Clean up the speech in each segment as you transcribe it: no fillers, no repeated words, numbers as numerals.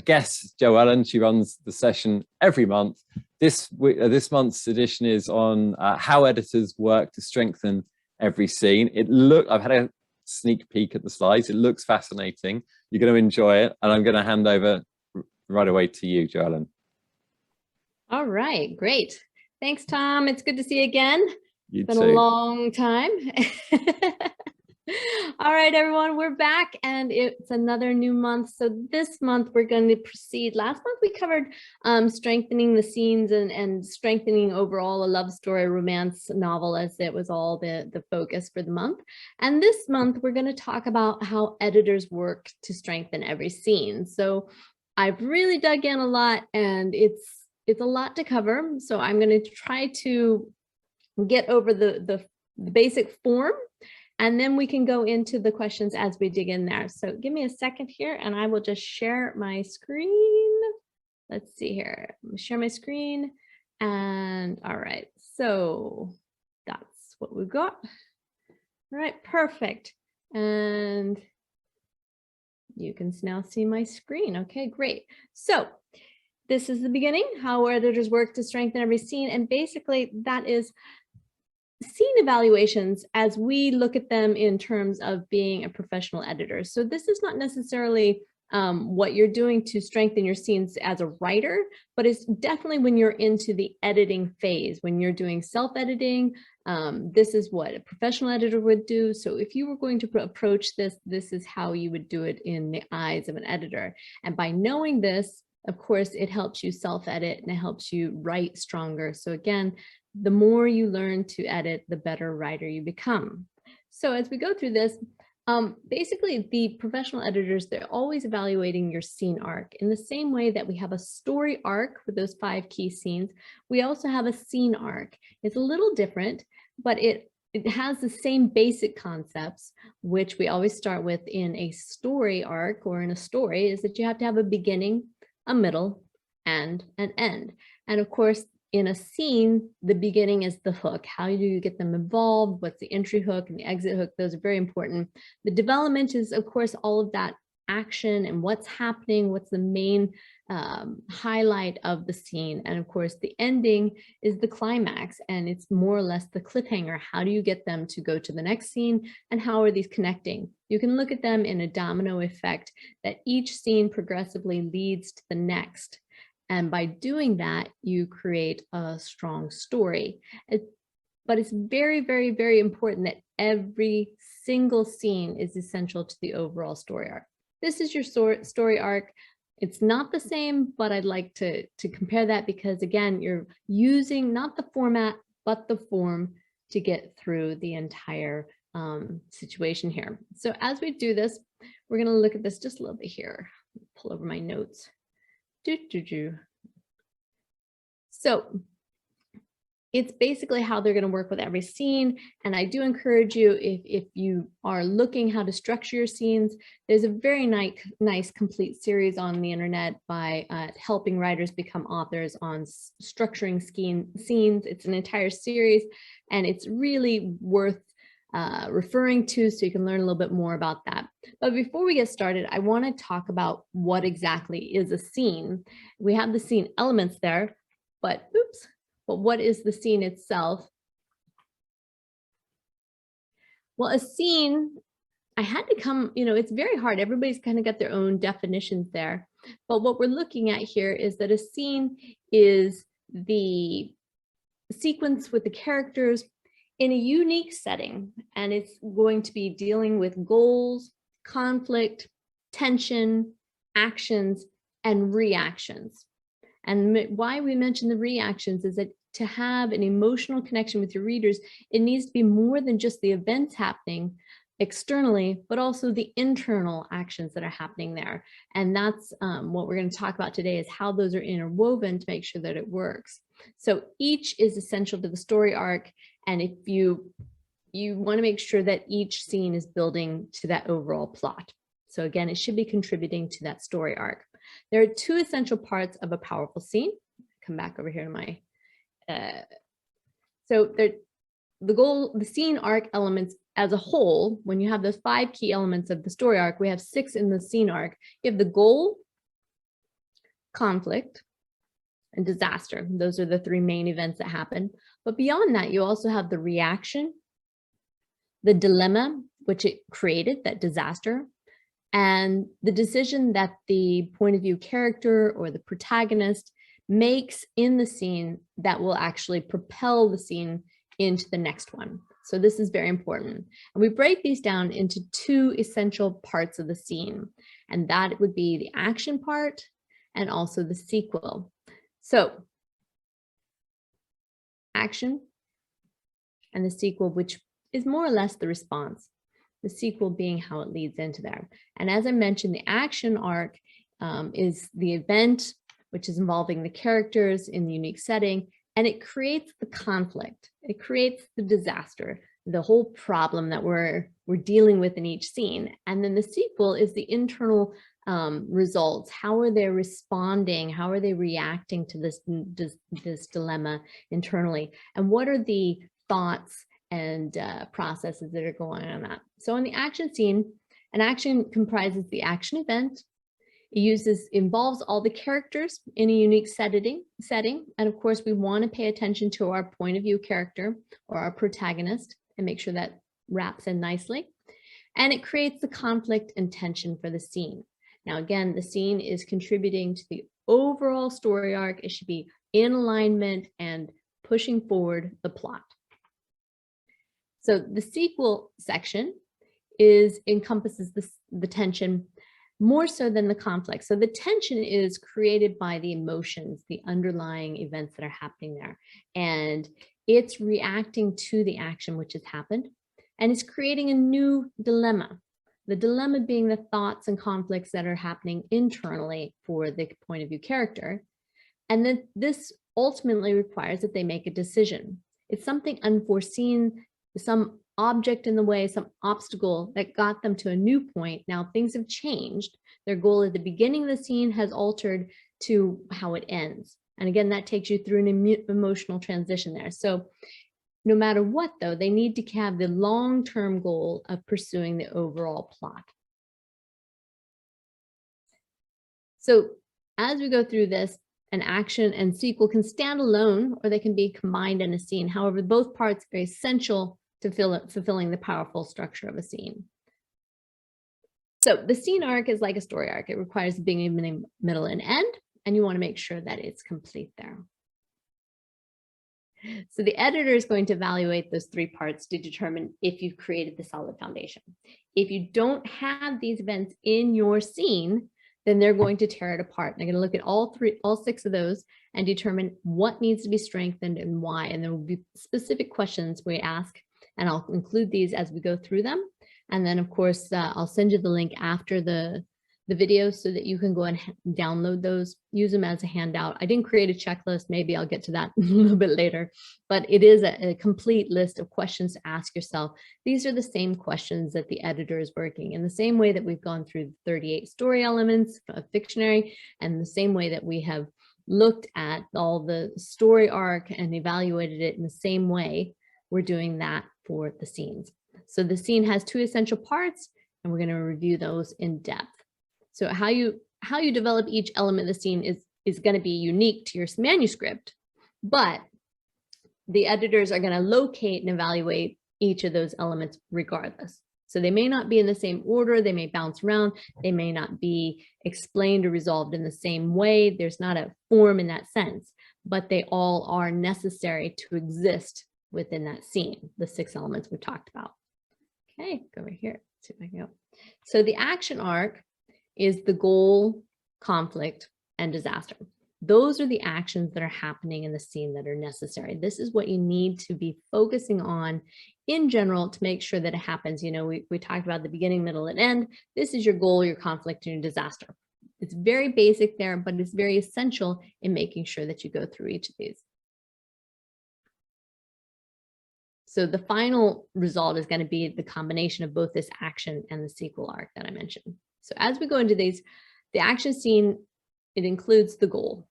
guest, JoEllen. She runs the session every month. This month's edition is on how editors work to strengthen every scene. I've had a sneak peek at the slides. It looks fascinating. You're going to enjoy it, and I'm going to hand over right away to you, JoEllen. All right, great. Thanks, Tom. It's good to see you again. It's been a long time. All right, everyone, we're back, and it's another new month. So this month we're going to proceed. Last month we covered strengthening the scenes and strengthening overall a love story romance novel, as it was all the focus for the month. And this month we're going to talk about how editors work to strengthen every scene. So I've really dug in a lot, and it's a lot to cover. So I'm going to try to get over the basic form, and then we can go into the questions as we dig in there. So give me a second here, and I will just share my screen. Let's see here. Share my screen. And all right, so that's what we've got. All right, perfect. And you can now see my screen. Okay, great. So this is the beginning, how editors work to strengthen every scene. And basically that is scene evaluations as we look at them in terms of being a professional editor. So this is not necessarily what you're doing to strengthen your scenes as a writer, but it's definitely when you're into the editing phase, when you're doing self-editing. This is what a professional editor would do. So if you were going to approach this, this is how you would do it in the eyes of an editor. And by knowing this, of course, it helps you self-edit and it helps you write stronger. So again, the more you learn to edit, the better writer you become. So as we go through this, basically the professional editors, they're always evaluating your scene arc. In the same way that we have a story arc with those 5 key scenes, we also have a scene arc. It's a little different, but it has the same basic concepts, which we always start with in a story arc or in a story, is that you have to have a beginning, a middle, and an end. And of course, in a scene, the beginning is the hook. How do you get them involved? What's the entry hook and the exit hook? Those are very important. The development is, of course, all of that action and what's happening, what's the main highlight of the scene. And of course, the ending is the climax, and it's more or less the cliffhanger. How do you get them to go to the next scene, and how are these connecting? You can look at them in a domino effect, that each scene progressively leads to the next. And by doing that, you create a strong story. But it's very, very, very important that every single scene is essential to the overall story arc. This is your story arc. It's not the same, but I'd like to compare that, because again, you're using not the format, but the form to get through the entire situation here. So as we do this, we're going to look at this just a little bit here. Pull over my notes. So it's basically how they're going to work with every scene. And I do encourage you, if you are looking how to structure your scenes, there's a very nice complete series on the internet by helping writers become authors on structuring scenes. It's an entire series, and it's really worth referring to, so you can learn a little bit more about that. But before we get started, I want to talk about what exactly is a scene. We have the scene elements there, but what is the scene itself? Well, a scene, I had to come, it's very hard. Everybody's kind of got their own definitions there. But what we're looking at here is that a scene is the sequence with the characters in a unique setting, and it's going to be dealing with goals, conflict, tension, actions, and reactions. And why we mention the reactions is that to have an emotional connection with your readers, it needs to be more than just the events happening externally, but also the internal actions that are happening there. And that's what we're going to talk about today, is how those are interwoven to make sure that it works. So each is essential to the story arc. And if you want to make sure that each scene is building to that overall plot. So again, it should be contributing to that story arc. There are 2 essential parts of a powerful scene. Come back over here to my, the scene arc elements as a whole. When you have those 5 key elements of the story arc, we have 6 in the scene arc. You have the goal, conflict, and disaster. Those are the three main events that happen. But beyond that, you also have the reaction, the dilemma, which it created, that disaster, and the decision that the point of view character or the protagonist makes in the scene that will actually propel the scene into the next one. So this is very important. And we break these down into two essential parts of the scene, and that would be the action part and also the sequel. So action and the sequel, which is more or less the response, the sequel being how it leads into there. And as I mentioned, the action arc is the event, which is involving the characters in the unique setting, and it creates the conflict. It creates the disaster, the whole problem that we're dealing with in each scene. And then the sequel is the internal results. How are they responding? How are they reacting to this dilemma internally? And what are the thoughts and processes that are going on that? So in the action scene, an action comprises the action event. It involves all the characters in a unique setting. And of course, we want to pay attention to our point of view character or our protagonist and make sure that wraps in nicely. And it creates the conflict and tension for the scene. Now, again, the scene is contributing to the overall story arc. It should be in alignment and pushing forward the plot. So the sequel section encompasses the tension more so than the conflict. So the tension is created by the emotions, the underlying events that are happening there. And it's reacting to the action which has happened. And it's creating a new dilemma. The dilemma being the thoughts and conflicts that are happening internally for the point of view character. And then this ultimately requires that they make a decision. It's something unforeseen, some object in the way, some obstacle that got them to a new point. Now things have changed. Their goal at the beginning of the scene has altered to how it ends. And again, that takes you through an emotional transition there. So no matter what, though, they need to have the long-term goal of pursuing the overall plot. So as we go through this, an action and sequel can stand alone or they can be combined in a scene. However, both parts are essential to fulfilling the powerful structure of a scene. So the scene arc is like a story arc. It requires the beginning, middle, and end, and you want to make sure that it's complete there. So the editor is going to evaluate those three parts to determine if you've created the solid foundation. If you don't have these events in your scene, then they're going to tear it apart. They're going to look at all six of those and determine what needs to be strengthened and why. And there will be specific questions we ask, and I'll include these as we go through them. And then of course, I'll send you the link after the video so that you can go and download those, use them as a handout. I didn't create a checklist. Maybe I'll get to that a little bit later, but it is a complete list of questions to ask yourself. These are the same questions that the editor is working in the same way that we've gone through the 38 story elements of Fictionary, and the same way that we have looked at all the story arc and evaluated it in the same way. We're doing that for the scenes. So the scene has two essential parts, and we're going to review those in depth. So how you develop each element of the scene is going to be unique to your manuscript, but the editors are going to locate and evaluate each of those elements regardless. So they may not be in the same order, they may bounce around, they may not be explained or resolved in the same way. There's not a form in that sense, but they all are necessary to exist within that scene, the 6 elements we talked about. Okay, go over here, see if I can go. So the action arc is the goal, conflict, and disaster. Those are the actions that are happening in the scene that are necessary. This is what you need to be focusing on in general to make sure that it happens. You know, we talked about the beginning, middle, and end. This is your goal, your conflict, and your disaster. It's very basic there, but it's very essential in making sure that you go through each of these. So the final result is going to be the combination of both this action and the sequel arc that I mentioned. So as we go into these, the action scene, it includes the goal.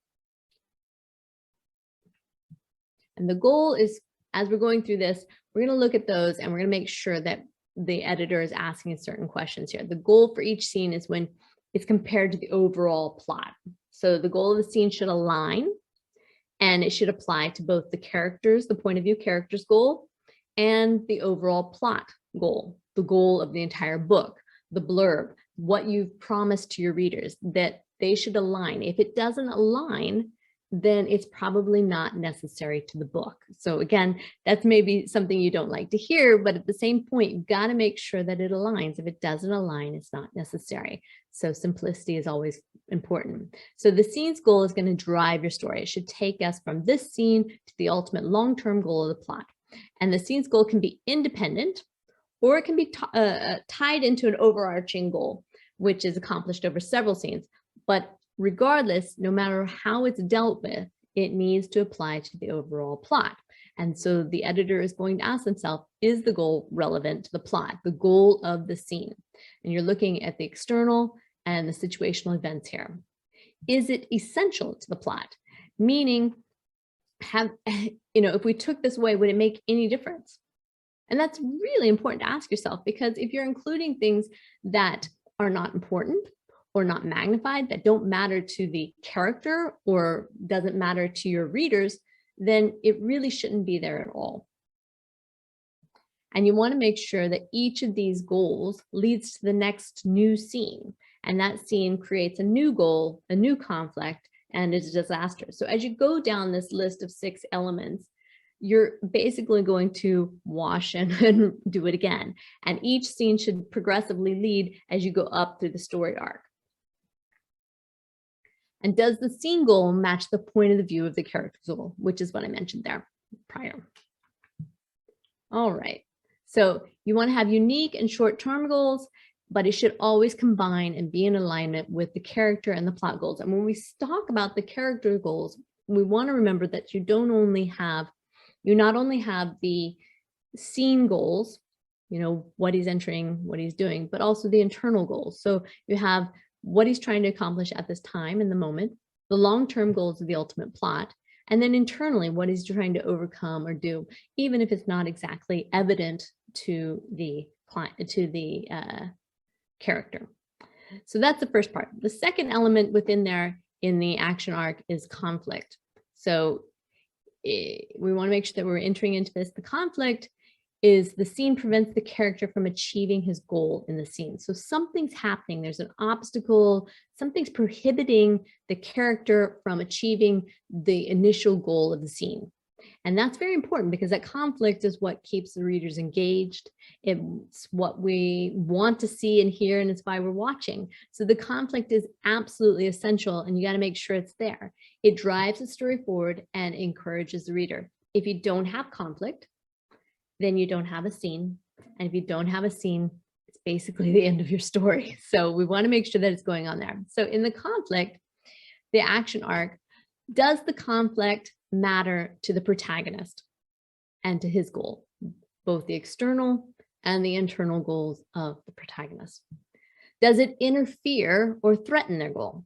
And the goal is, as we're going through this, we're going to look at those and we're going to make sure that the editor is asking certain questions here. The goal for each scene is when it's compared to the overall plot. So the goal of the scene should align, and it should apply to both the characters, the point of view characters goal, and the overall plot goal, the goal of the entire book, the blurb, what you've promised to your readers, that they should align. If it doesn't align, then it's probably not necessary to the book. So again, that's maybe something you don't like to hear, but at the same point, you've got to make sure that it aligns. If it doesn't align, it's not necessary. So simplicity is always important. So the scene's goal is going to drive your story. It should take us from this scene to the ultimate long-term goal of the plot. And the scene's goal can be independent, or it can be tied into an overarching goal, which is accomplished over several scenes. But regardless, no matter how it's dealt with, it needs to apply to the overall plot. And so the editor is going to ask themselves, is the goal relevant to the plot, the goal of the scene? And you're looking at the external and the situational events here. Is it essential to the plot? Meaning, if we took this away, would it make any difference? And that's really important to ask yourself, because if you're including things that are not important or not magnified, that don't matter to the character or doesn't matter to your readers, then it really shouldn't be there at all. And you want to make sure that each of these goals leads to the next new scene. And that scene creates a new goal, a new conflict, and is a disaster. So as you go down this list of 6 elements, you're basically going to wash and do it again. And each scene should progressively lead as you go up through the story arc. And does the scene goal match the point of the view of the character's goal, which is what I mentioned there prior. All right. So you want to have unique and short-term goals, but it should always combine and be in alignment with the character and the plot goals. And when we talk about the character goals, we want to remember that you not only have the scene goals, what he's entering, what he's doing, but also the internal goals. So you have what he's trying to accomplish at this time in the moment, the long-term goals of the ultimate plot, and then internally what he's trying to overcome or do, even if it's not exactly evident to the client, to the character. So that's the first part. The second element within there in the action arc is conflict. So we want to make sure that we're entering into this. The conflict is the scene prevents the character from achieving his goal in the scene. So something's happening, there's an obstacle, something's prohibiting the character from achieving the initial goal of the scene. And that's very important, because that conflict is what keeps the readers engaged. It's what we want to see and hear, and it's why we're watching. So the conflict is absolutely essential, and you got to make sure it's there. It drives the story forward and encourages the reader. If you don't have conflict, then you don't have a scene. And if you don't have a scene, it's basically the end of your story. So we want to make sure that it's going on there. So in the conflict, the action arc, does the conflict matter to the protagonist and to his goal, both the external and the internal goals of the protagonist? Does it interfere or threaten their goal?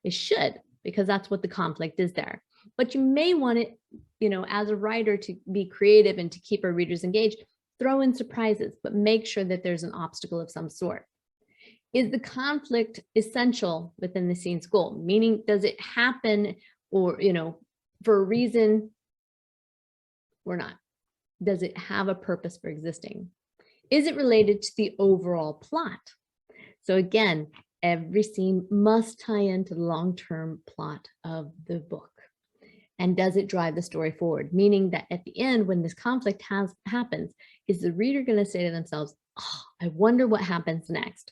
It should, because that's what the conflict is there. But you may want it, as a writer, to be creative and to keep our readers engaged, throw in surprises, but make sure that there's an obstacle of some sort. Is the conflict essential within the scene's goal? Meaning, does it happen or, for a reason or not? Does it have a purpose for existing? Is it related to the overall plot? So again, every scene must tie into the long-term plot of the book. And does it drive the story forward? Meaning that at the end, when this conflict happens, is the reader going to say to themselves, oh, I wonder what happens next?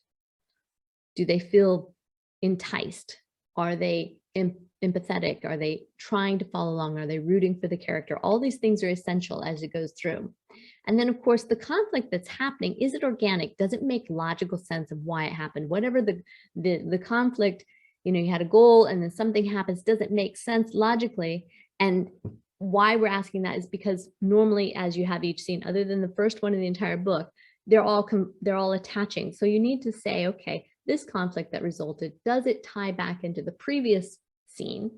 Do they feel enticed? Are they empathetic? Are they trying to follow along? Are they rooting for the character? All these things are essential as it goes through. And then, of course, the conflict that's happening, is it organic? Does it make logical sense of why it happened? Whatever the conflict, you had a goal and then something happens, does it make sense logically? And why we're asking that is because normally, as you have each scene, other than the first one in the entire book, they're all attaching. So you need to say, okay, this conflict that resulted, does it tie back into the previous scene?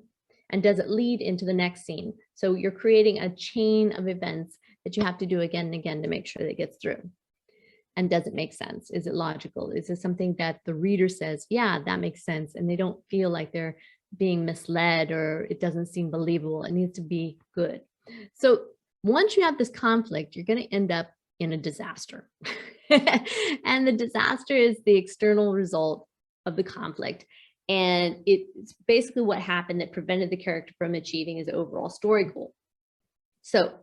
And does it lead into the next scene? So you're creating a chain of events that you have to do again and again to make sure that it gets through. And does it make sense? Is it logical? Is it something that the reader says, yeah, that makes sense, and they don't feel like they're being misled or it doesn't seem believable. It needs to be good. So once you have this conflict, you're going to end up in a disaster. And the disaster is the external result of the conflict. And it's basically what happened that prevented the character from achieving his overall story goal. So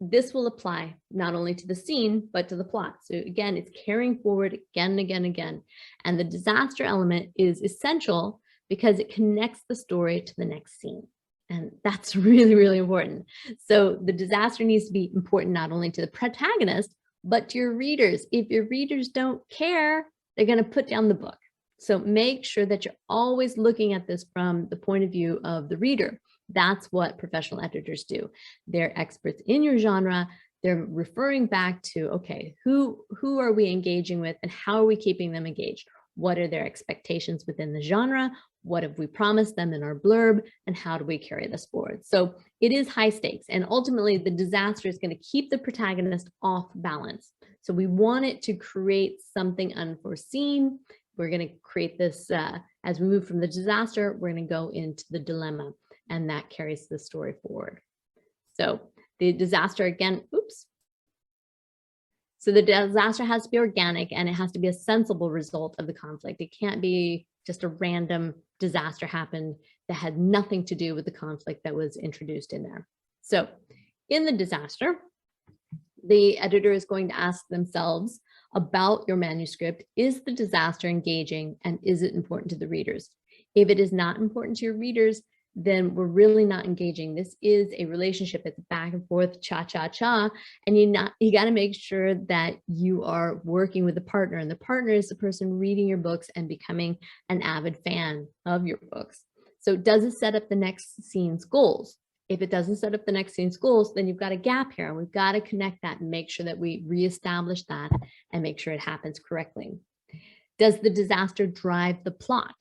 this will apply not only to the scene, but to the plot. So again, it's carrying forward again and again and again. And the disaster element is essential because it connects the story to the next scene. And that's really, really important. So the disaster needs to be important not only to the protagonist, but to your readers. If your readers don't care, they're going to put down the book. So make sure that you're always looking at this from the point of view of the reader. That's what professional editors do. They're experts in your genre. They're referring back to, okay, who are we engaging with and how are we keeping them engaged? What are their expectations within the genre? What have we promised them in our blurb? And how do we carry this forward? So it is high stakes. And ultimately, the disaster is going to keep the protagonist off balance. So we want it to create something unforeseen. We're going to create this, as we move from the disaster, we're going to go into the dilemma. And that carries the story forward. So the disaster again, oops. So the disaster has to be organic and it has to be a sensible result of the conflict. It can't be just a random disaster happened that had nothing to do with the conflict that was introduced in there. So in the disaster, the editor is going to ask themselves about your manuscript. Is the disaster engaging and is it important to the readers? If it is not important to your readers, then we're really not engaging. This is a relationship. It's back and forth, cha-cha-cha. And you got to make sure that you are working with a partner, and the partner is the person reading your books and becoming an avid fan of your books. So does it set up the next scene's goals? If it doesn't set up the next scene's goals, then you've got a gap here, and we've got to connect that and make sure that we reestablish that and make sure it happens correctly. Does the disaster drive the plot?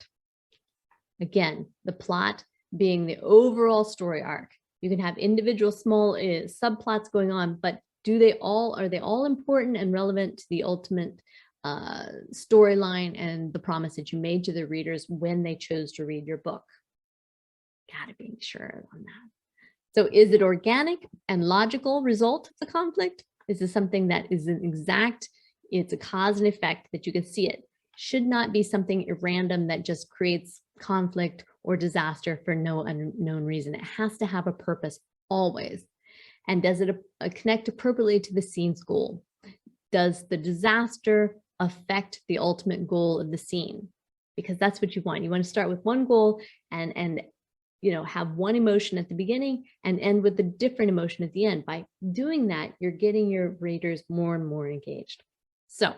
Again, the plot being the overall story arc. You can have individual small subplots going on, but are they all important and relevant to the ultimate storyline and the promise that you made to the readers when they chose to read your book? Gotta be sure on that. So is it organic and logical result of the conflict? Is this something that is it's a cause and effect that you can see it? Should not be something random that just creates conflict or disaster for no unknown reason. It has to have a purpose always. And does it connect appropriately to the scene's goal? Does the disaster affect the ultimate goal of the scene? Because that's what you want. You want to start with one goal and have one emotion at the beginning and end with a different emotion at the end. By doing that, you're getting your readers more and more engaged. So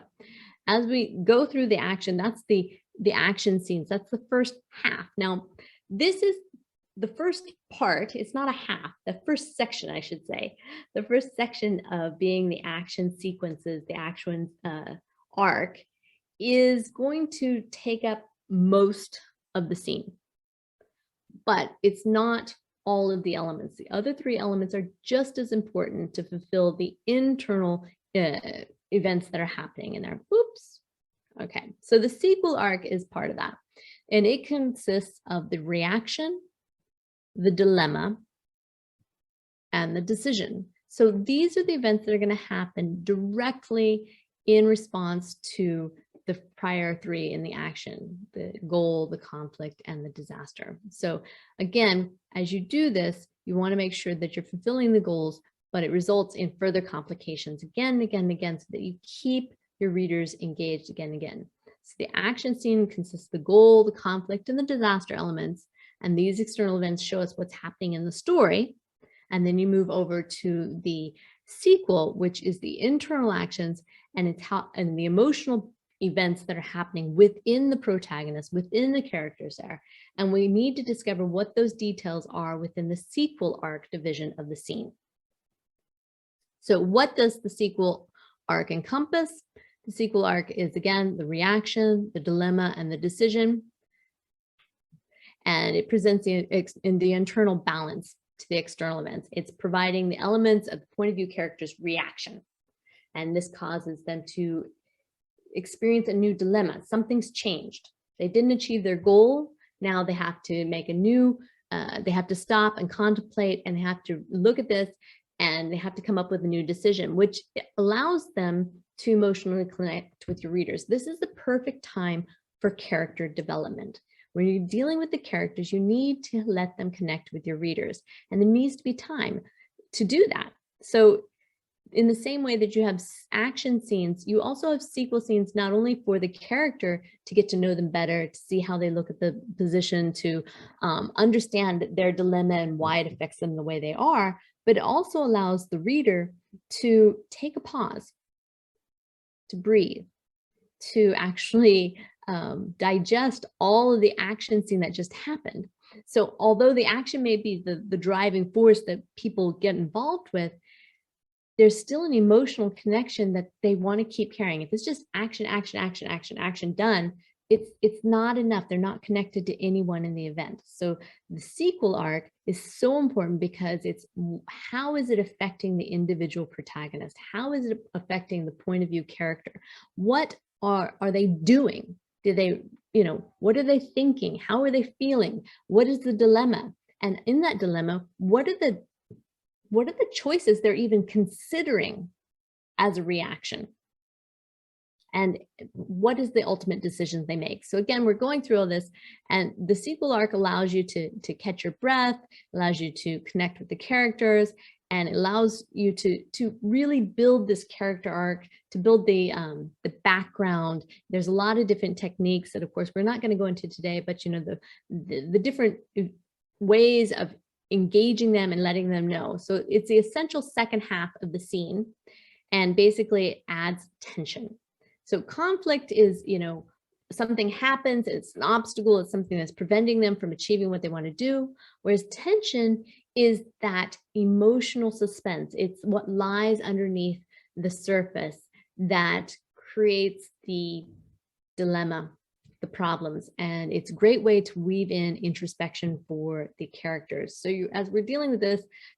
as we go through the action, that's the action scenes. That's the first half. Now, this is the first part. It's not a half, the first section, I should say. The first section of being the action sequences, the action arc is going to take up most of the scene. But it's not all of the elements. The other three elements are just as important to fulfill the internal events that are happening in there. Oops. Okay, so the sequel arc is part of that. And it consists of the reaction, the dilemma, and the decision. So these are the events that are going to happen directly in response to the prior three in the action: the goal, the conflict, and the disaster. So again, as you do this, you want to make sure that you're fulfilling the goals, but it results in further complications again and again and again, so that you keep your readers engaged again and again. So the action scene consists of the goal, the conflict, and the disaster elements. And these external events show us what's happening in the story. And then you move over to the sequel, which is the internal actions and the emotional events that are happening within the protagonist, within the characters there. And we need to discover what those details are within the sequel arc division of the scene. So what does the sequel arc encompass? The sequel arc is, again, the reaction, the dilemma, and the decision. And it presents in the internal balance to the external events. It's providing the elements of the point of view character's reaction. And this causes them to experience a new dilemma. Something's changed. They didn't achieve their goal. Now they have to make a new, they have to stop and contemplate, and they have to look at this, and they have to come up with a new decision, which allows them to emotionally connect with your readers. This is the perfect time for character development. When you're dealing with the characters, you need to let them connect with your readers, and there needs to be time to do that. So in the same way that you have action scenes, you also have sequel scenes, not only for the character to get to know them better, to see how they look at the position, to understand their dilemma and why it affects them the way they are, but it also allows the reader to take a pause, to breathe, to actually digest all of the action scene that just happened. So although the action may be the driving force that people get involved with, there's still an emotional connection that they want to keep carrying. If it's just action, action, action, action, action done, it's not enough. They're not connected to anyone in the event. So the sequel arc is so important because it's how is it affecting the individual protagonist? How is it affecting the point of view character? What are they doing? Do they, what are they thinking? How are they feeling? What is the dilemma? And in that dilemma, what are the choices they're even considering as a reaction? And what is the ultimate decisions they make? So again, we're going through all this, and the sequel arc allows you to catch your breath, allows you to connect with the characters, and it allows you to really build this character arc, to build the background. There's a lot of different techniques that, of course, we're not going to go into today, but the different ways of engaging them and letting them know. So it's the essential second half of the scene, and basically it adds tension. So conflict is, something happens, it's an obstacle, it's something that's preventing them from achieving what they want to do. Whereas tension is that emotional suspense. It's what lies underneath the surface that creates the dilemma, the problems, and it's a great way to weave in introspection for the characters. So as we're dealing with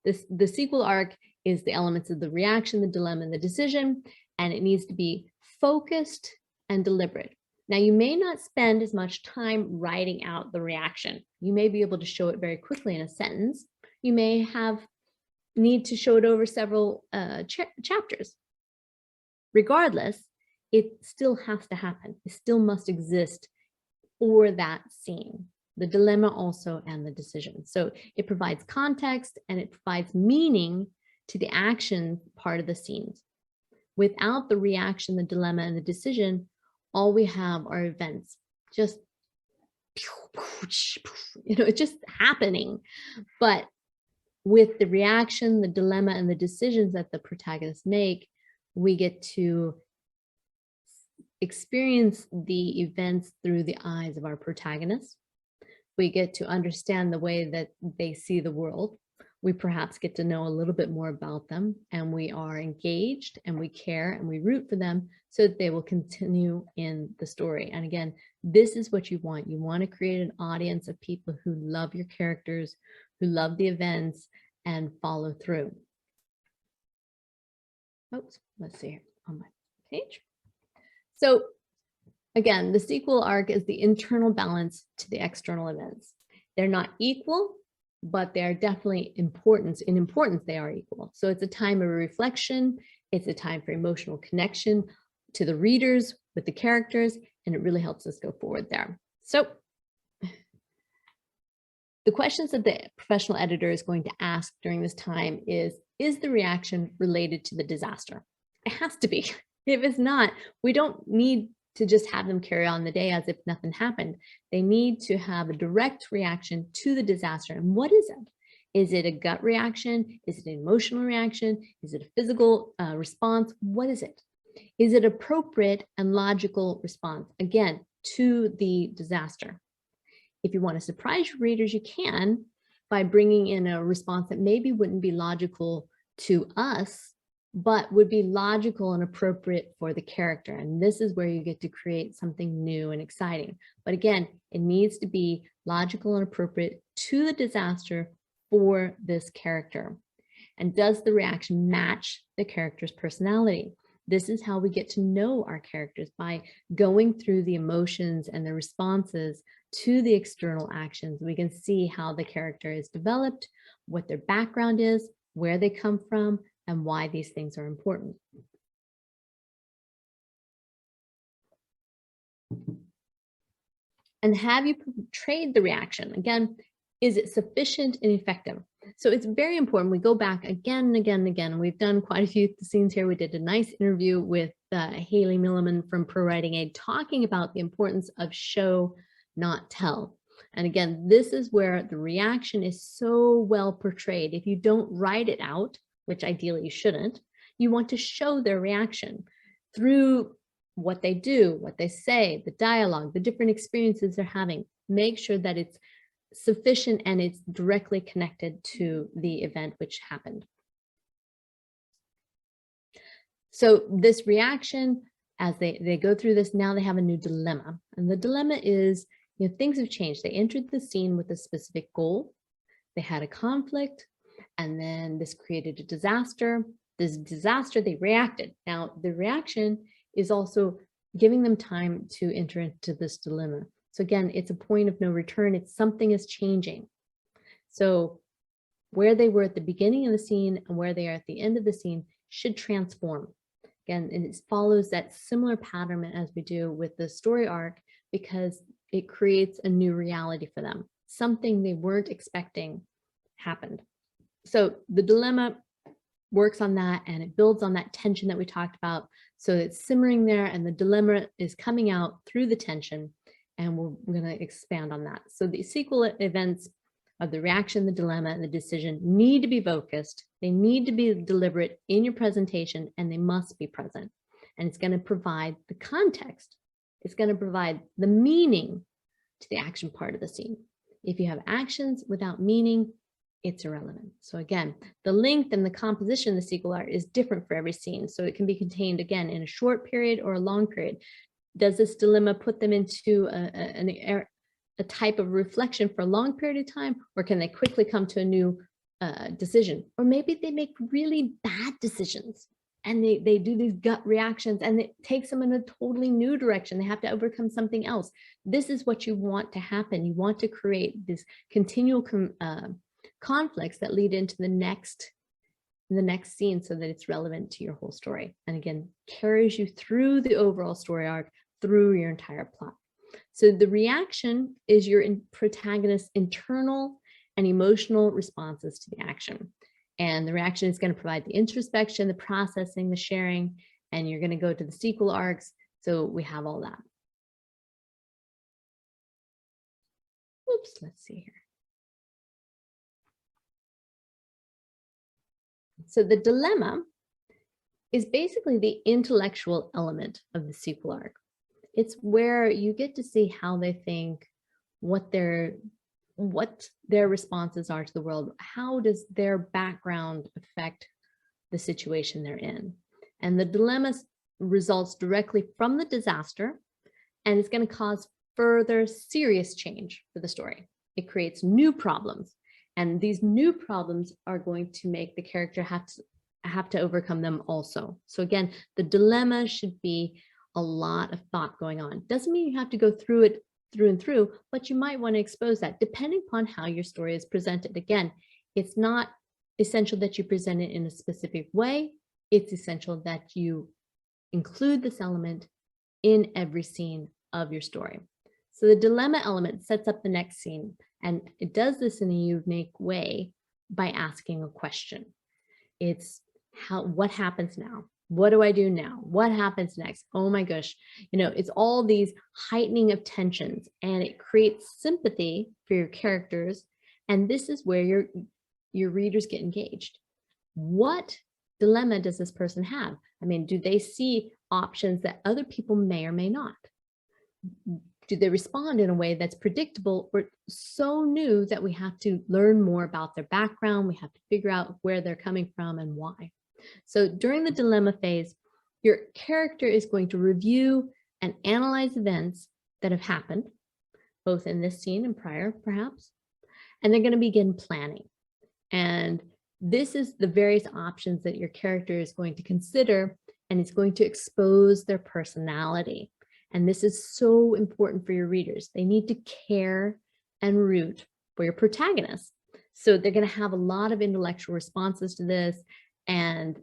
the sequel arc is the elements of the reaction, the dilemma, and the decision, and it needs to be focused and deliberate. Now, you may not spend as much time writing out the reaction. You may be able to show it very quickly in a sentence. You may need to show it over several chapters. Regardless, it still has to happen. It still must exist for that scene, the dilemma also and the decision. So it provides context and it provides meaning to the action part of the scenes. Without the reaction, the dilemma, and the decision, all we have are events, just, it's just happening. But with the reaction, the dilemma, and the decisions that the protagonists make, we get to experience the events through the eyes of our protagonists. We get to understand the way that they see the world. We perhaps get to know a little bit more about them, and we are engaged and we care and we root for them so that they will continue in the story. And again, this is what you want. You want to create an audience of people who love your characters, who love the events and follow through. Oops, let's see here on my page. So again, the sequel arc is the internal balance to the external events. They're not equal, but they are definitely important. In importance, they are equal. So it's a time of reflection. It's a time for emotional connection to the readers with the characters, and it really helps us go forward there. So the questions that the professional editor is going to ask during this time is the reaction related to the disaster? It has to be. If it's not, we don't need to just have them carry on the day as if nothing happened. They need to have a direct reaction to the disaster. And what is it? Is it a gut reaction? Is it an emotional reaction? Is it a physical response? What is it? Is it appropriate and logical response, again, to the disaster? If you want to surprise your readers, you can by bringing in a response that maybe wouldn't be logical to us, but would be logical and appropriate for the character. And this is where you get to create something new and exciting. But again, it needs to be logical and appropriate to the disaster for this character. And does the reaction match the character's personality? This is how we get to know our characters, by going through the emotions and the responses to the external actions. We can see how the character is developed, what their background is, where they come from, and why these things are important. And have you portrayed the reaction? Again, is it sufficient and effective? So it's very important. We go back again and again and again, and we've done quite a few scenes here. We did a nice interview with Haley Milliman from ProWritingAid talking about the importance of show, not tell. And again, this is where the reaction is so well portrayed. If you don't write it out, which ideally you shouldn't, you want to show their reaction through what they do, what they say, the dialogue, the different experiences they're having. Make sure that it's sufficient and it's directly connected to the event which happened. So this reaction, as they go through this, now they have a new dilemma. And the dilemma is, things have changed. They entered the scene with a specific goal. They had a conflict, and then this created a disaster. This disaster, they reacted. Now, the reaction is also giving them time to enter into this dilemma. So again, it's a point of no return. It's something is changing. So where they were at the beginning of the scene and where they are at the end of the scene should transform. Again, and it follows that similar pattern as we do with the story arc, because it creates a new reality for them. Something they weren't expecting happened. So the dilemma works on that, and it builds on that tension that we talked about. So it's simmering there, and the dilemma is coming out through the tension, and we're going to expand on that. So the sequel events of the reaction, the dilemma, and the decision need to be focused. They need to be deliberate in your presentation, and they must be present. And it's going to provide the context. It's going to provide the meaning to the action part of the scene. If you have actions without meaning, it's irrelevant. So again, the length and the composition of the sequel art is different for every scene. So it can be contained, again, in a short period or a long period. Does this dilemma put them into a type of reflection for a long period of time, or can they quickly come to a new decision? Or maybe they make really bad decisions, and they do these gut reactions, and it takes them in a totally new direction. They have to overcome something else. This is what you want to happen. You want to create this continual conflicts that lead into the next scene, so that it's relevant to your whole story. And again, carries you through the overall story arc, through your entire plot. So the reaction is your protagonist's internal and emotional responses to the action. And the reaction is going to provide the introspection, the processing, the sharing, and you're going to go to the sequel arcs. So we have all that. Oops, let's see here. So the dilemma is basically the intellectual element of the sequel arc. It's where you get to see how they think, what their responses are to the world. How does their background affect the situation they're in? And the dilemma results directly from the disaster, and it's going to cause further serious change for the story. It creates new problems, and these new problems are going to make the character have to overcome them also. So again, the dilemma should be a lot of thought going on. Doesn't mean you have to go through it through and through, but you might want to expose that depending upon how your story is presented. Again, it's not essential that you present it in a specific way. It's essential that you include this element in every scene of your story. So the dilemma element sets up the next scene, and it does this in a unique way by asking a question. It's what happens now? What do I do now? What happens next? Oh my gosh. It's all these heightening of tensions, and it creates sympathy for your characters. And this is where your readers get engaged. What dilemma does this person have? I mean, do they see options that other people may or may not? Do they respond in a way that's predictable or so new that we have to learn more about their background? We have to figure out where they're coming from and why. So during the dilemma phase, your character is going to review and analyze events that have happened, both in this scene and prior, perhaps, and they're going to begin planning. And this is the various options that your character is going to consider and it's going to expose their personality. And this is so important for your readers. They need to care and root for your protagonist. So they're going to have a lot of intellectual responses to this, and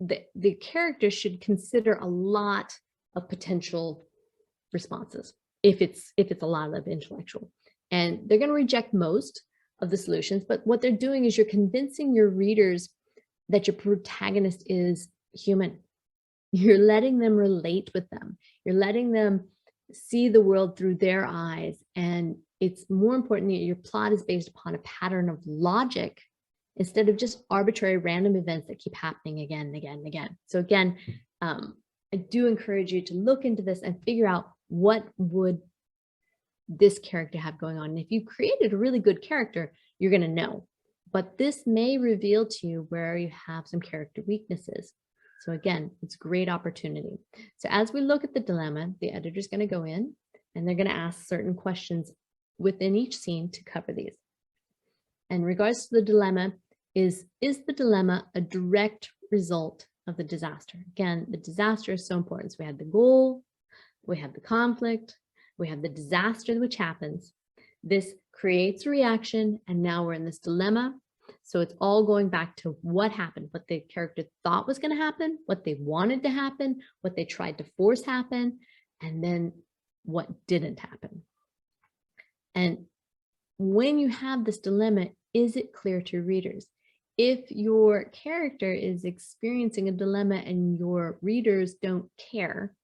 the character should consider a lot of potential responses if it's a lot of intellectual. And they're going to reject most of the solutions, but what they're doing is you're convincing your readers that your protagonist is human. You're letting them relate with them. You're letting them see the world through their eyes. And it's more important that your plot is based upon a pattern of logic instead of just arbitrary random events that keep happening again and again and again. So again, I do encourage you to look into this and figure out what would this character have going on. And if you created a really good character, you're going to know. But this may reveal to you where you have some character weaknesses. So again, it's a great opportunity. So as we look at the dilemma, the editor is going to go in and they're going to ask certain questions within each scene to cover these. In regards to the dilemma, is the dilemma a direct result of the disaster? Again, the disaster is so important. So we had the goal, we have the conflict, we have the disaster which happens. This creates a reaction, and now we're in this dilemma. So it's all going back to what happened, what the character thought was going to happen, what they wanted to happen, what they tried to force happen, and then what didn't happen. And when you have this dilemma, is it clear to readers? If your character is experiencing a dilemma and your readers don't care,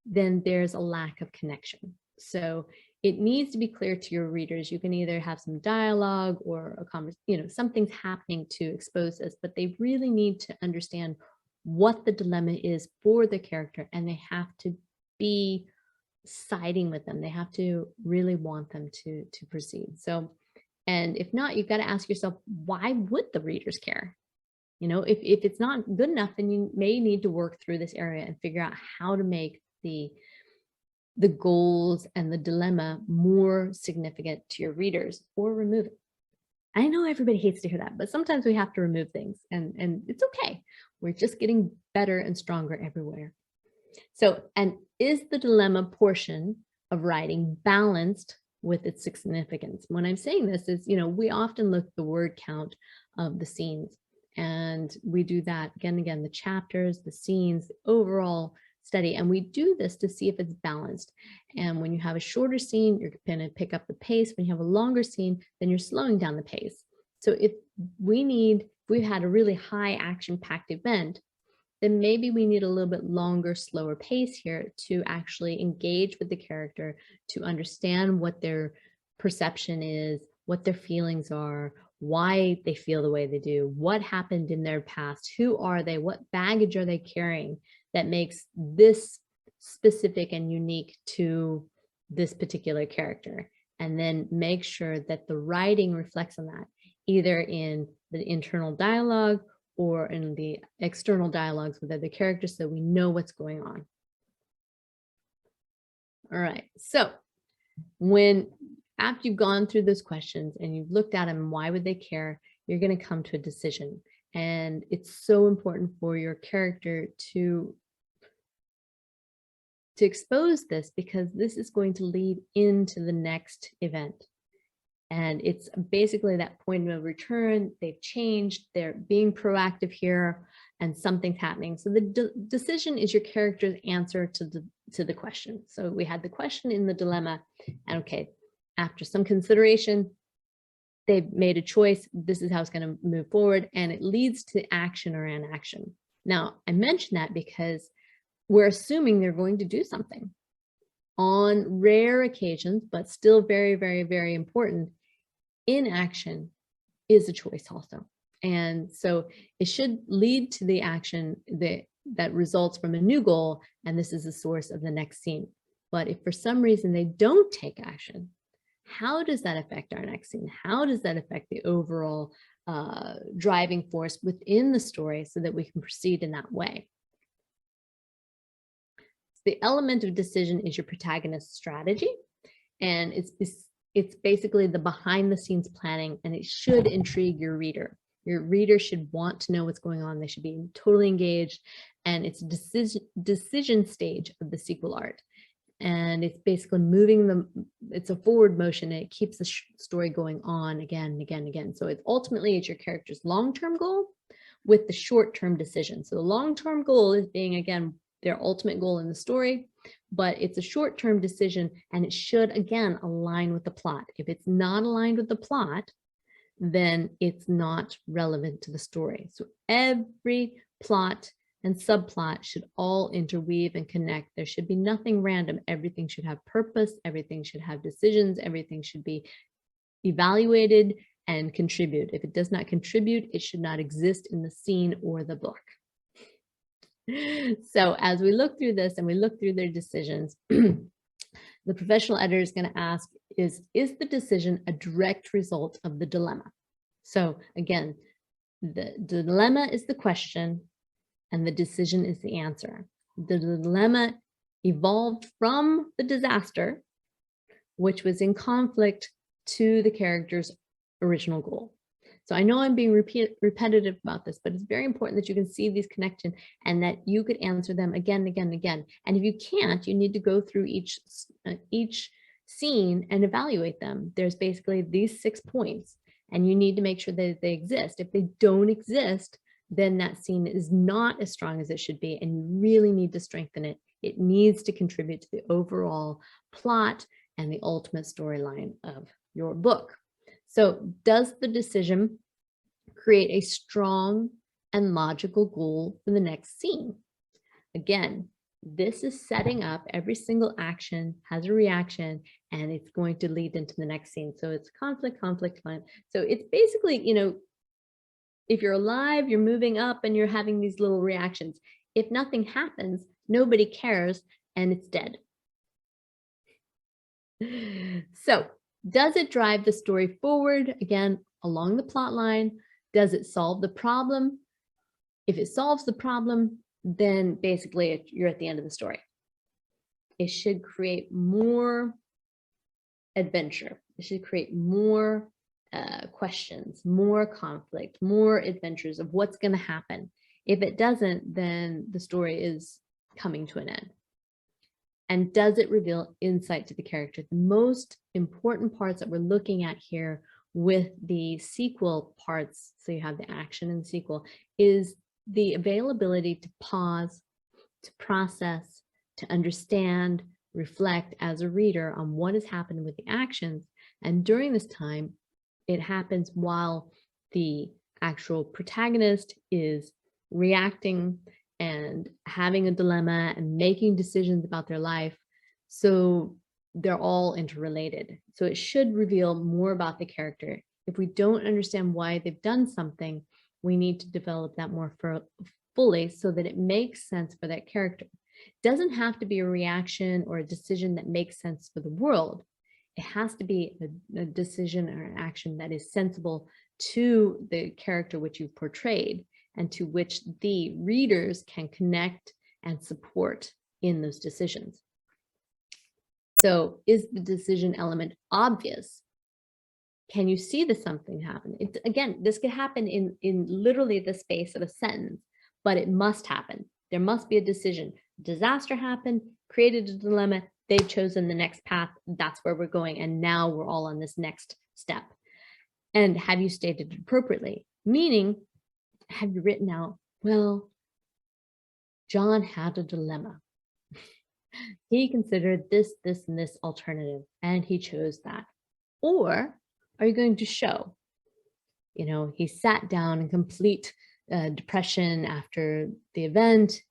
then there's a lack of connection. So it needs to be clear to your readers. You can either have some dialogue or a conversation, something's happening to expose this, but they really need to understand what the dilemma is for the character, and they have to be siding with them. They have to really want them to proceed. So, and if not, you've got to ask yourself, why would the readers care? If it's not good enough, then you may need to work through this area and figure out how to make the goals and the dilemma more significant to your readers, or remove it. I know everybody hates to hear that, but sometimes we have to remove things, and it's okay. We're just getting better and stronger everywhere. So, and is the dilemma portion of writing balanced with its significance? When I'm saying this is, we often look at the word count of the scenes, and we do that again and again, the chapters, the scenes, the overall study, and we do this to see if it's balanced. And when you have a shorter scene, you're going to pick up the pace. When you have a longer scene, then you're slowing down the pace. So if we've had a really high action-packed event, then maybe we need a little bit longer, slower pace here to actually engage with the character, to understand what their perception is, what their feelings are, why they feel the way they do, what happened in their past, who are they, what baggage are they carrying that makes this specific and unique to this particular character. And then make sure that the writing reflects on that, either in the internal dialogue or in the external dialogues with other characters, so we know what's going on. All right, so after you've gone through those questions and you've looked at them, why would they care, you're going to come to a decision. And it's so important for your character to expose this, because this is going to lead into the next event. And it's basically that point of return. They've changed, they're being proactive here, and something's happening. So the decision is your character's answer to the question. So we had the question in the dilemma, and okay, after some consideration, they've made a choice. This is how it's going to move forward, and it leads to action or inaction. Now, I mention that because we're assuming they're going to do something. On rare occasions, but still very, very, very important, inaction is a choice also. And so it should lead to the action that results from a new goal, and this is the source of the next scene. But if for some reason they don't take action, how does that affect our next scene? How does that affect the overall driving force within the story so that we can proceed in that way? The element of decision is your protagonist's strategy, and it's basically the behind the scenes planning, and it should intrigue your reader. Your reader should want to know what's going on. They should be totally engaged. And it's a decision stage of the sequel art. And it's basically moving them. It's a forward motion. And it keeps the story going on again and again and again. So it's ultimately your character's long-term goal with the short-term decision. So the long-term goal is being, again, their ultimate goal in the story, but it's a short-term decision, and it should, again, align with the plot. If it's not aligned with the plot, then it's not relevant to the story. So every plot and subplot should all interweave and connect. There should be nothing random. Everything should have purpose. Everything should have decisions. Everything should be evaluated and contribute. If it does not contribute, it should not exist in the scene or the book. So as we look through this and we look through their decisions, the professional editor is going to ask, is the decision a direct result of the dilemma? So again, the dilemma is the question and the decision is the answer. The dilemma evolved from the disaster, which was in conflict to the character's original goal. So I know I'm being repetitive about this, but it's very important that you can see these connections and that you could answer them again and again and again. And if you can't, you need to go through each scene and evaluate them. There's basically these 6 points, and you need to make sure that they exist. If they don't exist, then that scene is not as strong as it should be, and you really need to strengthen it. It needs to contribute to the overall plot and the ultimate storyline of your book. So does the decision create a strong and logical goal for the next scene? Again, this is setting up every single action has a reaction, and it's going to lead into the next scene. So it's conflict, conflict, conflict. So it's basically, you know, if you're alive, you're moving up and you're having these little reactions. If nothing happens, nobody cares, and it's dead. So does it drive the story forward, again, along the plot line? Does it solve the problem? If it solves the problem, then basically you're at the end of the story. It should create more adventure. It should create more questions, more conflict, more adventures of what's going to happen. If it doesn't, then the story is coming to an end. And does it reveal insight to the character? The most important parts that we're looking at here with the sequel parts, so you have the action and the sequel, is the availability to pause, to process, to understand, reflect as a reader on what has happened with the actions. And during this time, it happens while the actual protagonist is reacting and having a dilemma and making decisions about their life. So they're all interrelated. So it should reveal more about the character. If we don't understand why they've done something, we need to develop that more fully so that it makes sense for that character. It doesn't have to be a reaction or a decision that makes sense for the world. It has to be a decision or an action that is sensible to the character which you've portrayed and to which the readers can connect and support in those decisions. So is the decision element obvious? Can you see the something happen? Again, this could happen in literally the space of a sentence, but it must happen. There must be a decision. Disaster happened, created a dilemma, they've chosen the next path, that's where we're going, and now we're all on this next step. And have you stated it appropriately? Meaning, have you written out, well, John had a dilemma. He considered this, this, and this alternative, and he chose that. Or are you going to show, you know, he sat down in complete depression after the event.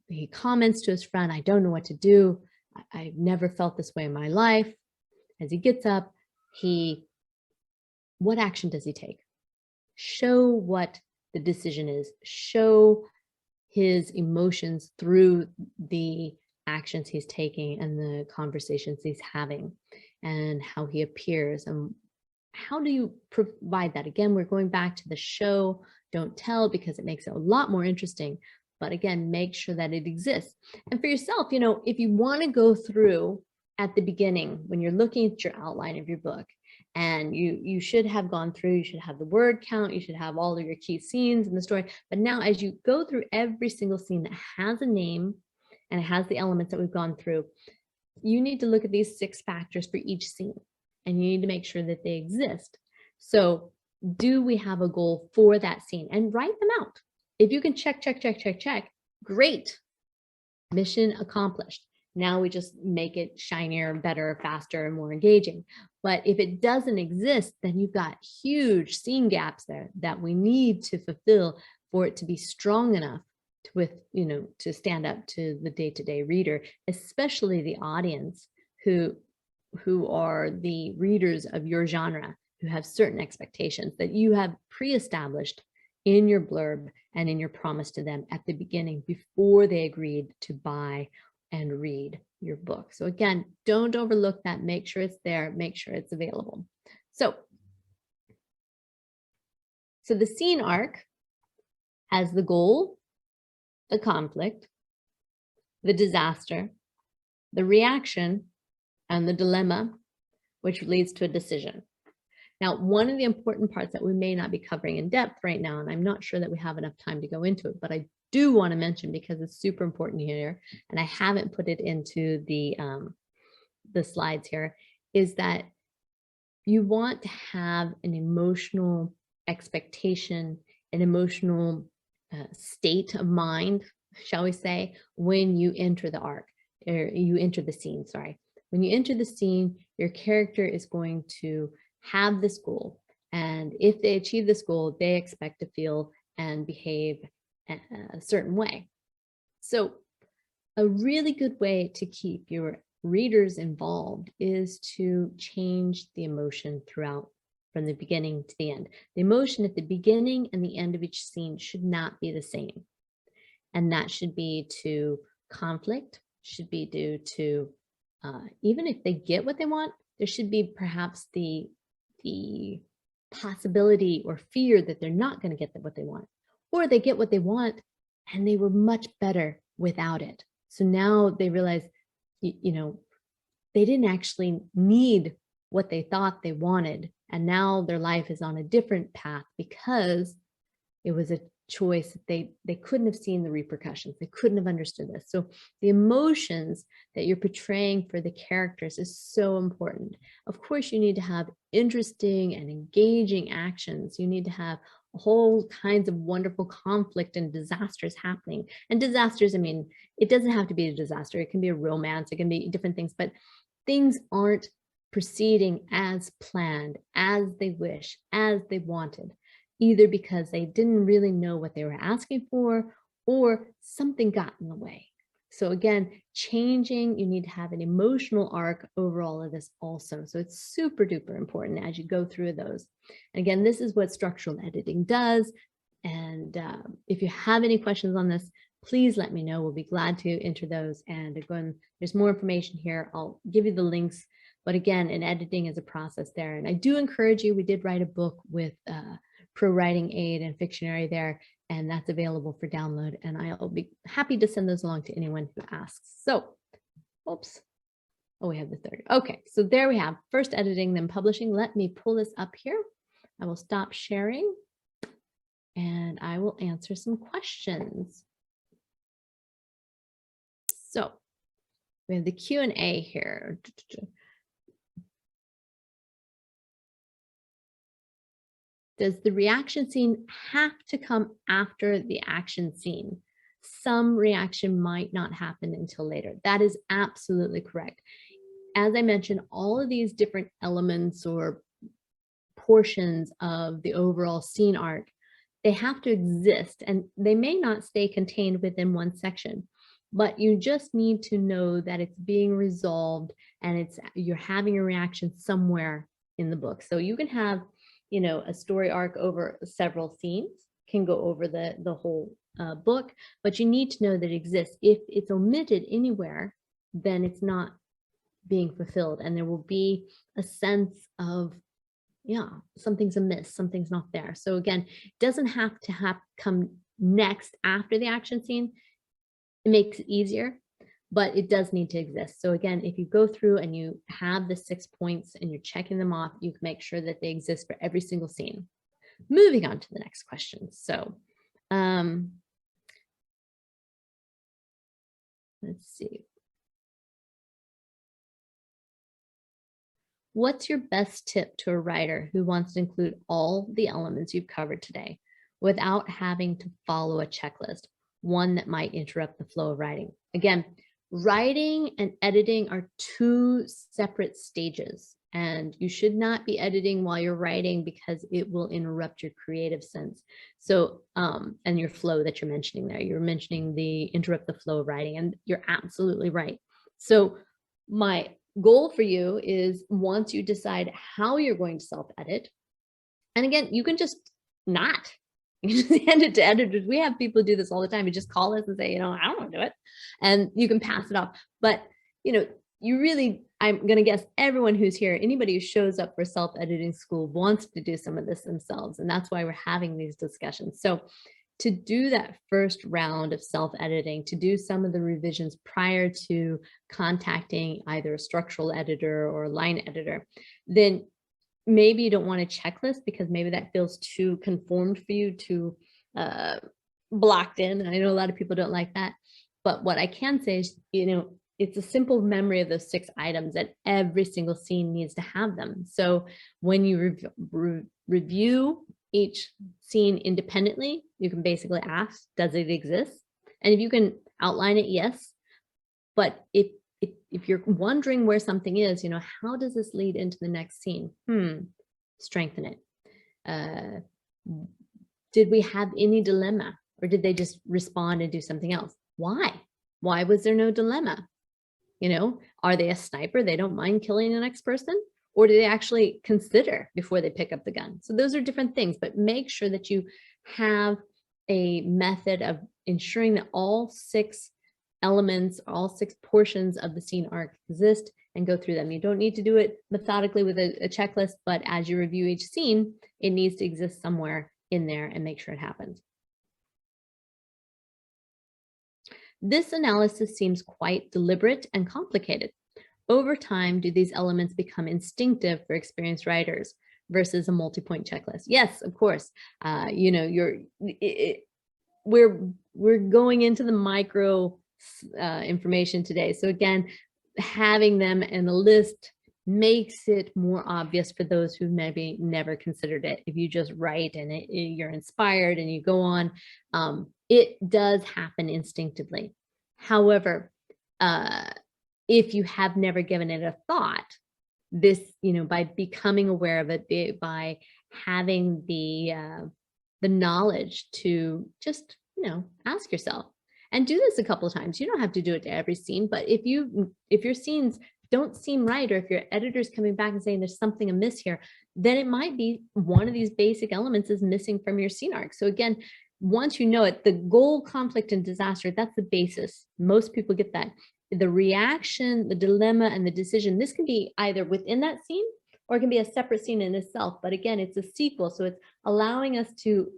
He comments to his friend, I don't know what to do. I've never felt this way in my life. As he gets up, what action does he take? Show what the decision is. Show his emotions through the actions he's taking and the conversations he's having and how he appears. And how do you provide that? Again, we're going back to the show, don't tell, because it makes it a lot more interesting. But again, make sure that it exists. And for yourself, you know, if you want to go through at the beginning, when you're looking at your outline of your book, And you should have gone through, you should have the word count, you should have all of your key scenes in the story. But now as you go through every single scene that has a name and it has the elements that we've gone through, you need to look at these 6 factors for each scene, and you need to make sure that they exist. So do we have a goal for that scene? And write them out. If you can check, great. Mission accomplished. Now we just make it shinier, better, faster, and more engaging. But if it doesn't exist, then you've got huge scene gaps there that we need to fulfill for it to be strong enough to stand up to the day-to-day reader, especially the audience who are the readers of your genre, who have certain expectations that you have pre-established in your blurb and in your promise to them at the beginning before they agreed to buy and read your book. So again, don't overlook that. Make sure it's there. Make sure it's available. So the scene arc has the goal, the conflict, the disaster, the reaction, and the dilemma, which leads to a decision. Now, one of the important parts that we may not be covering in depth right now, and I'm not sure that we have enough time to go into it, but I do want to mention, because it's super important here, and I haven't put it into the slides here, is that you want to have an emotional expectation, an emotional state of mind, shall we say, when you enter the arc, or you enter the scene, sorry. When you enter the scene, your character is going to have this goal. And if they achieve this goal, they expect to feel and behave a certain way. So a really good way to keep your readers involved is to change the emotion throughout, from the beginning to the end. The emotion at the beginning and the end of each scene should not be the same. And that should be to conflict, should be due to, even if they get what they want, there should be perhaps the possibility or fear that they're not going to get what they want, or they get what they want and they were much better without it. So now they realize, they didn't actually need what they thought they wanted. And now their life is on a different path because it was a choice that they couldn't have seen the repercussions. They couldn't have understood this. So the emotions that you're portraying for the characters is so important. Of course, you need to have interesting and engaging actions. You need to have whole kinds of wonderful conflict and disasters happening. And disasters, I mean, it doesn't have to be a disaster. It can be a romance. It can be different things, but things aren't proceeding as planned, as they wish, as they wanted, either because they didn't really know what they were asking for or something got in the way. So again, changing, you need to have an emotional arc over all of this also. So it's super duper important as you go through those. And again, this is what structural editing does. And if you have any questions on this, please let me know. We'll be glad to enter those. And again, there's more information here. I'll give you the links. But again, in editing is a process there. And I do encourage you, we did write a book with ProWritingAid and Fictionary there, and that's available for download. And I'll be happy to send those along to anyone who asks. So, oops. Oh, we have the third. Okay, so there we have first editing, then publishing. Let me pull this up here. I will stop sharing and I will answer some questions. So we have the Q&A here. Does the reaction scene have to come after the action scene? Some reaction might not happen until later. That is absolutely correct. As I mentioned, all of these different elements or portions of the overall scene arc, they have to exist, and they may not stay contained within one section, but you just need to know that it's being resolved and you're having a reaction somewhere in the book. So you can have, a story arc over several scenes, can go over the whole book, but you need to know that it exists. If it's omitted anywhere, then it's not being fulfilled, and there will be a sense of, something's amiss, something's not there. So again, it doesn't have to come next after the action scene. It makes it easier, but it does need to exist. So again, if you go through and you have the 6 points and you're checking them off, you can make sure that they exist for every single scene. Moving on to the next question. So let's see. What's your best tip to a writer who wants to include all the elements you've covered today without having to follow a checklist, one that might interrupt the flow of writing? Again, writing and editing are two separate stages, and you should not be editing while you're writing because it will interrupt your creative sense. So, and your flow that you're mentioning there, you're mentioning the interrupt the flow of writing, and you're absolutely right. So my goal for you is, once you decide how you're going to self-edit, and again, you can just not, you can just hand it to editors. We have people do this all the time. You just call us and say, I don't want to do it. And you can pass it off. But, you really, I'm going to guess everyone who's here, anybody who shows up for self-editing school wants to do some of this themselves. And that's why we're having these discussions. So to do that first round of self-editing, to do some of the revisions prior to contacting either a structural editor or a line editor, then maybe you don't want a checklist because maybe that feels too conformed for you, too blocked in. And I know a lot of people don't like that. But what I can say is, it's a simple memory of those 6 items, and every single scene needs to have them. So when you review each scene independently, you can basically ask, does it exist? And if you can outline it, yes. But if you're wondering where something is, how does this lead into the next scene? Strengthen it. Did we have any dilemma, or did they just respond and do something else? Why? Why was there no dilemma? Are they a sniper? They don't mind killing the next person? Or do they actually consider before they pick up the gun? So those are different things, but make sure that you have a method of ensuring that all 6 elements, all 6 portions of the scene arc exist, and go through them. You don't need to do it methodically with a checklist, but as you review each scene, it needs to exist somewhere in there, and make sure it happens. This analysis seems quite deliberate and complicated. Over time, do these elements become instinctive for experienced writers versus a multi-point checklist? Yes, of course. We're going into the micro information today. So again, having them in a list makes it more obvious for those who maybe never considered it. If you just write and you're inspired and you go on, it does happen instinctively. However, if you have never given it a thought, this, by becoming aware of it, by having the knowledge to just, ask yourself, and do this a couple of times. You don't have to do it to every scene, but if your scenes don't seem right, or if your editor's coming back and saying there's something amiss here, then it might be one of these basic elements is missing from your scene arc. So again, once you know it, the goal, conflict, and disaster, that's the basis. Most people get that. The reaction, the dilemma, and the decision, this can be either within that scene or it can be a separate scene in itself. But again, it's a sequel. So it's allowing us to,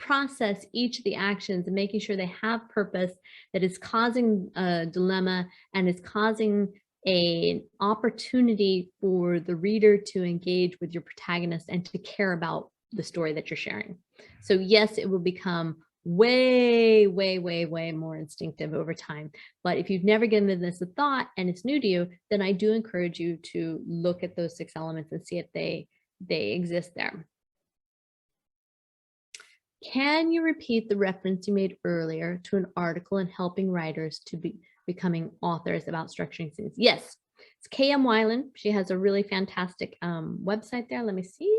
process each of the actions and making sure they have purpose, that is causing a dilemma and is causing an opportunity for the reader to engage with your protagonist and to care about the story that you're sharing. So yes, it will become way, way, way, way more instinctive over time. But if you've never given this a thought and it's new to you, then I do encourage you to look at those 6 elements and see if they exist there. Can you repeat the reference you made earlier to an article in helping writers to be becoming authors about structuring scenes? Yes, it's KM Weiland. She has a really fantastic website there. Let me see.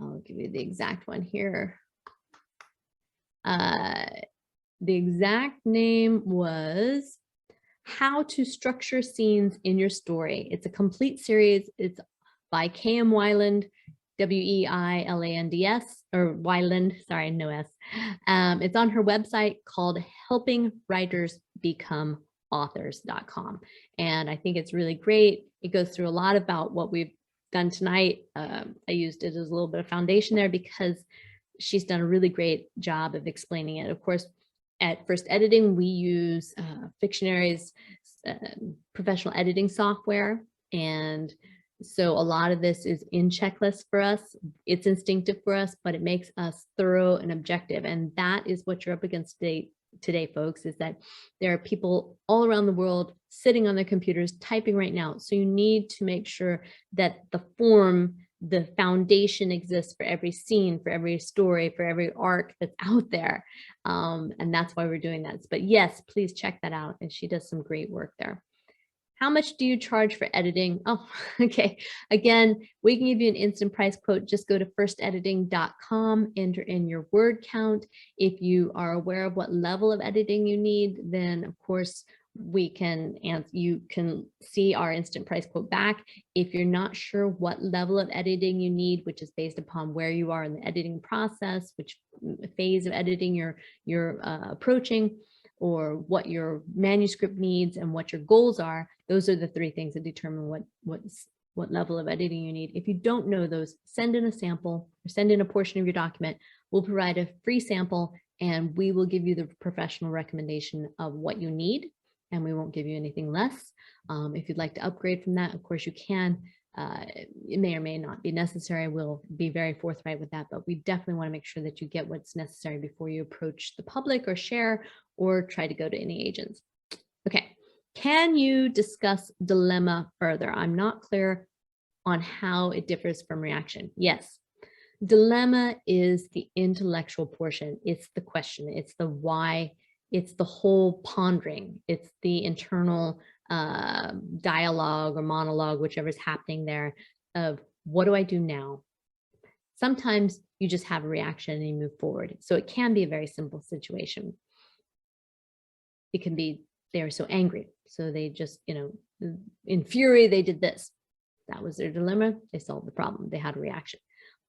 I'll give you the exact one here. The exact name was How to Structure Scenes in Your Story. It's a complete series. It's by KM Weiland, Weilands, or Weiland, sorry, no S. It's on her website called helpingwritersbecomeauthors.com. And I think it's really great. It goes through a lot about what we've done tonight. I used it as a little bit of foundation there because she's done a really great job of explaining it. Of course, at First Editing, we use Fictionary's professional editing software. And so a lot of this is in checklists for us. It's instinctive for us, but it makes us thorough and objective. And that is what you're up against today, folks, is that there are people all around the world sitting on their computers typing right now. So you need to make sure that the foundation exists for every scene, for every story, for every arc that's out there. And that's why we're doing that. But yes, please check that out. And she does some great work there. How much do you charge for editing? Oh, okay. Again, we can give you an instant price quote. Just go to firstediting.com, enter in your word count. If you are aware of what level of editing you need, then of course you can see our instant price quote back. If you're not sure what level of editing you need, which is based upon where you are in the editing process, which phase of editing you're approaching, or what your manuscript needs and what your goals are, those are the three things that determine what level of editing you need. If you don't know those, send in a sample or send in a portion of your document. We'll provide a free sample and we will give you the professional recommendation of what you need, and we won't give you anything less. If you'd like to upgrade from that, of course you can. It may or may not be necessary. We'll be very forthright with that, but we definitely want to make sure that you get what's necessary before you approach the public or share or try to go to any agents. Okay, can you discuss dilemma further? I'm not clear on how it differs from reaction. Yes, dilemma is the intellectual portion. It's the question, it's the why, it's the whole pondering, it's the internal dialogue or monologue, whichever is happening there, of what do I do now? Sometimes you just have a reaction and you move forward. So it can be a very simple situation. It can be they're so angry, so they just, in fury, they did this. That was their dilemma. They solved the problem. They had a reaction.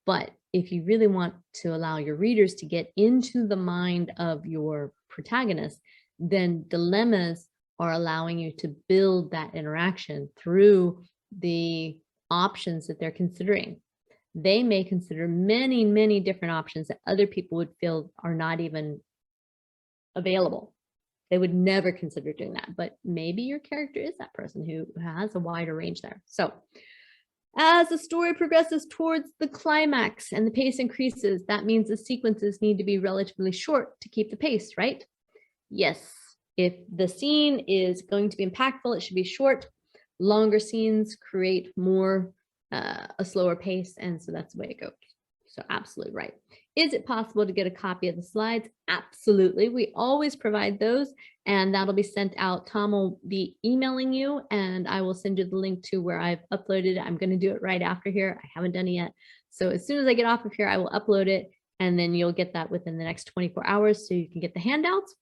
But if you really want to allow your readers to get into the mind of your protagonist, then dilemmas are allowing you to build that interaction through the options that they're considering. They may consider many, many different options that other people would feel are not even available. They would never consider doing that, but maybe your character is that person who has a wider range there. So as the story progresses towards the climax and the pace increases, that means the sequences need to be relatively short to keep the pace, right? Yes. If the scene is going to be impactful, it should be short. Longer scenes create more a slower pace, and so that's the way it goes. So absolutely right. Is it possible to get a copy of the slides? Absolutely. We always provide those, and that'll be sent out. Tom will be emailing you, and I will send you the link to where I've uploaded it. I'm going to do it right after here. I haven't done it yet. So as soon as I get off of here, I will upload it, and then you'll get that within the next 24 hours so you can get the handouts.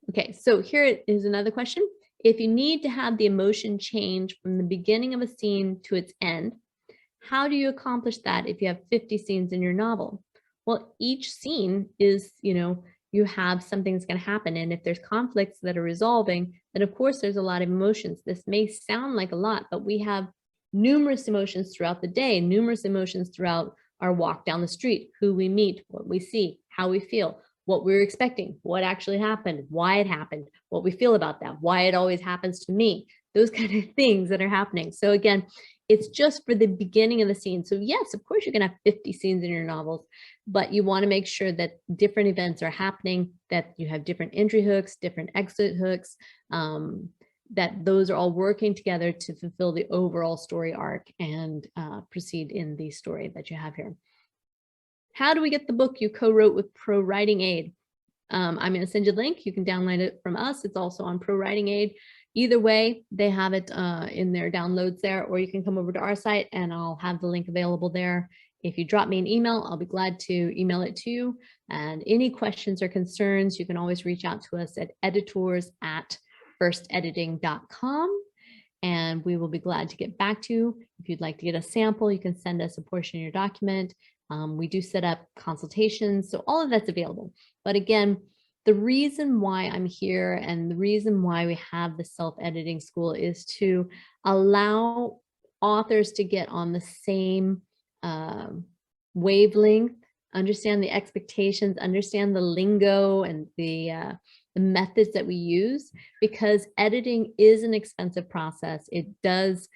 Okay, so here is another question. If you need to have the emotion change from the beginning of a scene to its end, how do you accomplish that if you have 50 scenes in your novel? Well, each scene is, you have something that's going to happen. And if there's conflicts that are resolving, then of course there's a lot of emotions. This may sound like a lot, but we have numerous emotions throughout the day, numerous emotions throughout our walk down the street, who we meet, what we see, how we feel, what we're expecting, what actually happened, why it happened, what we feel about that, why it always happens to me, those kind of things that are happening. So again, it's just for the beginning of the scene. So yes, of course, you're going to have 50 scenes in your novels, but you want to make sure that different events are happening, that you have different entry hooks, different exit hooks, that those are all working together to fulfill the overall story arc and proceed in the story that you have here. How do we get the book you co-wrote with ProWritingAid? I'm going to send you the link. You can download it from us. It's also on ProWritingAid. Either way, they have it in their downloads there, or you can come over to our site and I'll have the link available there. If you drop me an email, I'll be glad to email it to you. And any questions or concerns, you can always reach out to us at editors@firstediting.com. And we will be glad to get back to you. If you'd like to get a sample, you can send us a portion of your document. We do set up consultations, so all of that's available. But again, the reason why I'm here and the reason why we have the self-editing school is to allow authors to get on the same wavelength understand the expectations, understand the lingo and the methods that we use, because editing is an expensive process. It does,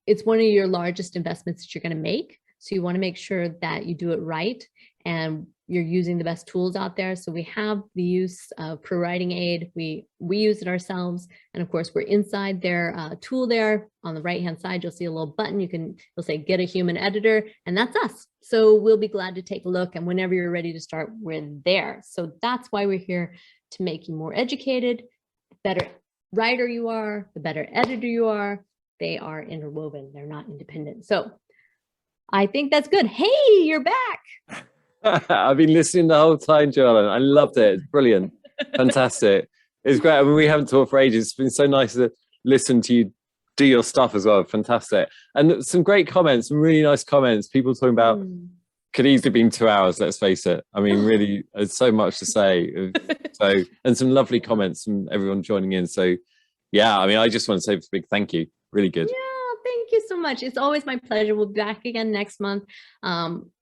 it's one of your largest investments that you're going to make. So you want to make sure that you do it right and you're using the best tools out there. So we have the use of ProWritingAid. We use it ourselves. And of course, we're inside their tool there. On the right-hand side, you'll see a little button. You'll say, get a human editor, and that's us. So we'll be glad to take a look. And whenever you're ready to start, we're there. So that's why we're here, to make you more educated. The better writer you are, the better editor you are. They are interwoven. They're not independent. So I think that's good. Hey, you're back. I've been listening the whole time, JoEllen. I loved it. It's brilliant. Fantastic. It's great. I mean, we haven't talked for ages. It's been so nice to listen to you do your stuff as well. Fantastic. And some great comments, some really nice comments. People talking about could easily been 2 hours, let's face it. I mean, really, there's so much to say. So, and some lovely comments from everyone joining in. So yeah, I mean, I just want to say a big thank you. Really good. Yeah, thank you so much. It's always my pleasure. We'll be back again next month.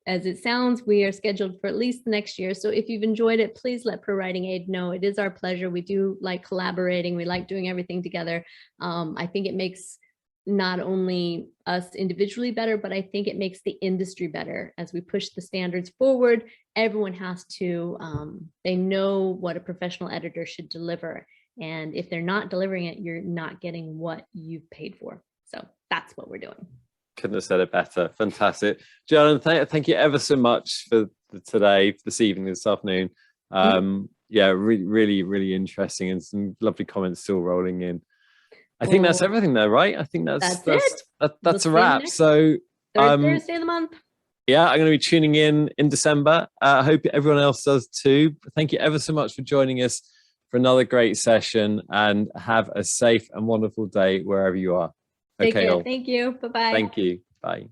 As it sounds, we are scheduled for at least the next year. So if you've enjoyed it, please let ProWritingAid know. It is our pleasure. We do like collaborating. We like doing everything together. I think it makes not only us individually better, but I think it makes the industry better. As we push the standards forward, everyone has to, they know what a professional editor should deliver. And if they're not delivering it, you're not getting what you've paid for. So that's what we're doing. Couldn't have said it better. Fantastic. JoEllen, thank you ever so much for today, this evening, this afternoon. Yeah, really, really interesting, and some lovely comments still rolling in. I think that's everything there, right? I think that's a wrap. So Thursday of the month. Yeah, I'm going to be tuning in December. I hope everyone else does too. Thank you ever so much for joining us for another great session, and have a safe and wonderful day wherever you are. Take care. Thank you. Bye-bye. Thank you. Bye.